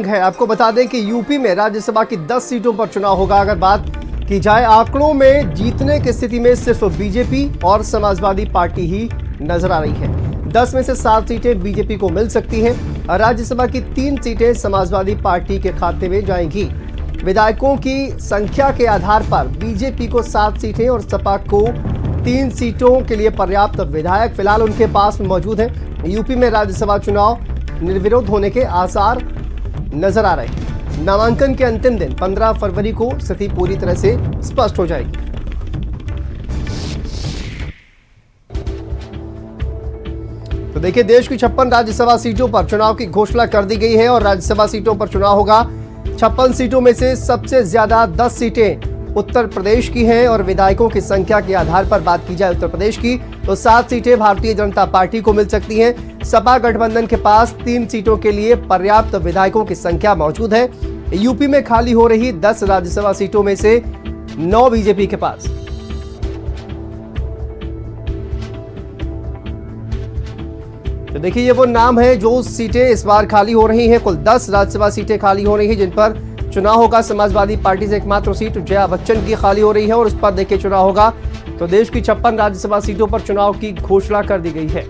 है। आपको बता दें कि यूपी में राज्यसभा की 10 सीटों पर चुनाव होगा। अगर बात की जाए आंकड़ों में, जीतने की स्थिति में सिर्फ बीजेपी और समाजवादी पार्टी ही नजर आ रही है। 10 में से 7 सीटें बीजेपी को मिल सकती हैं। राज्यसभा की 3 सीटें समाजवादी पार्टी के खाते में जाएंगी। विधायकों की संख्या के आधार पर बीजेपी को 7 सीटें और सपा को 3 सीटों के लिए पर्याप्त विधायक फिलहाल उनके पास मौजूद हैं। यूपी में राज्यसभा चुनाव निर्विरोध होने के आसार नजर आ रहे हैं। नामांकन के अंतिम दिन 15 फरवरी को स्थिति पूरी तरह से स्पष्ट हो जाएगी। तो देखिए, देश की 56 राज्यसभा सीटों पर चुनाव की घोषणा कर दी गई है और राज्यसभा सीटों पर चुनाव होगा। 56 सीटों में से सबसे ज्यादा 10 सीटें उत्तर प्रदेश की हैं और विधायकों की संख्या के आधार पर बात की जाए उत्तर प्रदेश की तो 7 सीटें भारतीय जनता पार्टी को मिल सकती हैं। सपा गठबंधन के पास 3 सीटों के लिए पर्याप्त विधायकों की संख्या मौजूद है। यूपी में खाली हो रही 10 राज्यसभा सीटों में से 9 बीजेपी के पास। तो देखिए, ये वो नाम है जो सीटें इस बार खाली हो रही हैं। कुल 10 राज्यसभा सीटें खाली हो रही हैं जिन पर चुनाव होगा। समाजवादी पार्टी से एकमात्र सीट जया बच्चन की खाली हो रही है और उस पर देखिए चुनाव होगा। तो देश की 56 राज्यसभा सीटों पर चुनाव की घोषणा कर दी गई है।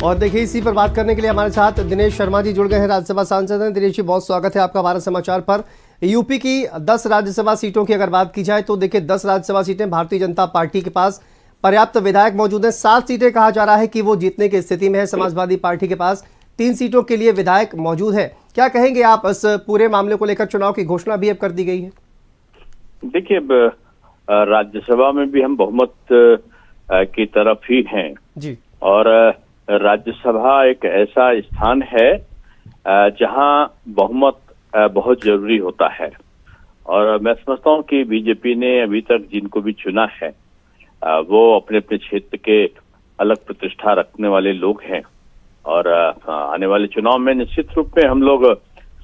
और देखिए, इसी पर बात करने के लिए हमारे साथ दिनेश शर्मा जी जुड़ गए हैं, राज्यसभा सांसद हैं। दिनेश जी, बहुत स्वागत है आपका भारत समाचार पर। यूपी की 10 राज्यसभा सीटों की अगर बात की जाए तो देखिए, 10 राज्यसभा सीटें भारतीय जनता पार्टी के पास पर्याप्त विधायक मौजूद हैं। 7 सीटें कहा जा रहा है कि वो जीतने की स्थिति में है। समाजवादी पार्टी के पास 3 सीटों के लिए विधायक मौजूद है। क्या कहेंगे आप इस पूरे मामले को लेकर? चुनाव की घोषणा भी अब कर दी गई है। देखिए, राज्यसभा में भी हम बहुमत की तरफ ही हैं जी, और राज्यसभा एक ऐसा स्थान है जहां बहुमत बहुत जरूरी होता है। और मैं समझता हूं कि बीजेपी ने अभी तक जिनको भी चुना है वो अपने अपने क्षेत्र के अलग प्रतिष्ठा रखने वाले लोग हैं। और आने वाले चुनाव में निश्चित रूप में हम लोग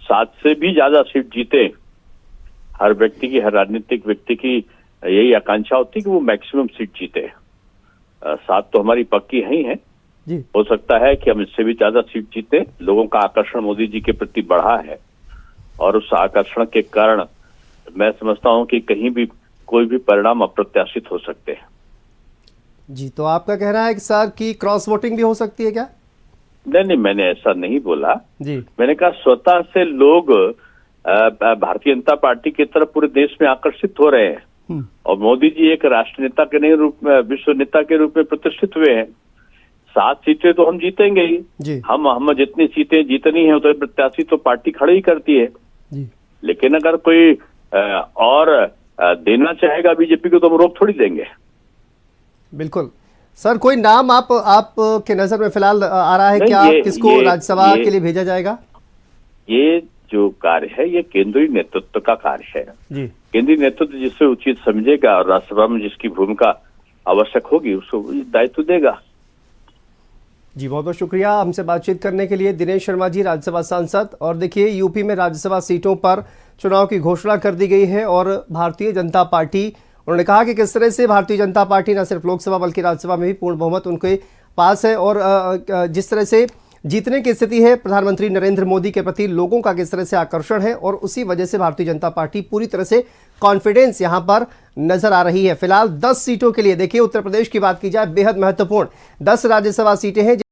7 से भी ज्यादा सीट जीते। हर व्यक्ति की, हर राजनीतिक व्यक्ति की यही आकांक्षा होती है कि वो मैक्सिमम सीट जीते। 7 तो हमारी पक्की ही है जी। हो सकता है कि हम इससे भी ज्यादा सीट जीते। लोगों का आकर्षण मोदी जी के प्रति बढ़ा है और उस आकर्षण के कारण मैं समझता हूं कि कहीं भी कोई भी परिणाम अप्रत्याशित हो सकते हैं। जी, तो आपका कहना है कि सर की क्रॉस वोटिंग भी हो सकती है क्या? नहीं, मैंने ऐसा नहीं बोला जी। मैंने कहा स्वतः से लोग भारतीय जनता पार्टी की तरफ पूरे देश में आकर्षित हो रहे हैं और मोदी जी एक राष्ट्र नेता के नहीं रूप में, विश्व नेता के रूप में प्रतिष्ठित हुए हैं। 7 सीटें तो हम जीतेंगे ही जी। हम जितनी सीटें जीतनी है उतने प्रत्याशी तो पार्टी खड़ी ही करती है जी। लेकिन अगर कोई और देना चाहेगा बीजेपी को तो हम रोक थोड़ी देंगे। बिल्कुल सर, कोई नाम आप के नजर में फिलहाल आ रहा है क्या? किसको राज्यसभा के लिए भेजा जाएगा? ये जो कार्य है ये केंद्रीय नेतृत्व का कार्य है जी। केंद्रीय नेतृत्व जिससे उचित समझेगा और राज्यसभा में जिसकी भूमिका आवश्यक होगी उसको दायित्व देगा। जी, बहुत बहुत शुक्रिया हमसे बातचीत करने के लिए दिनेश शर्मा जी, राज्यसभा सांसद। और देखिए, यूपी में राज्यसभा सीटों पर चुनाव की घोषणा कर दी गई है और भारतीय जनता पार्टी, उन्होंने कहा कि किस तरह से भारतीय जनता पार्टी न सिर्फ लोकसभा बल्कि राज्यसभा में भी पूर्ण बहुमत उनके पास है और जिस तरह से जीतने की स्थिति है, प्रधानमंत्री नरेंद्र मोदी के प्रति लोगों का किस तरह से आकर्षण है और उसी वजह से भारतीय जनता पार्टी पूरी तरह से कॉन्फिडेंस यहां पर नजर आ रही है। फिलहाल 10 सीटों के लिए देखिए, उत्तर प्रदेश की बात की जाए, बेहद महत्वपूर्ण 10 राज्यसभा सीटें हैं।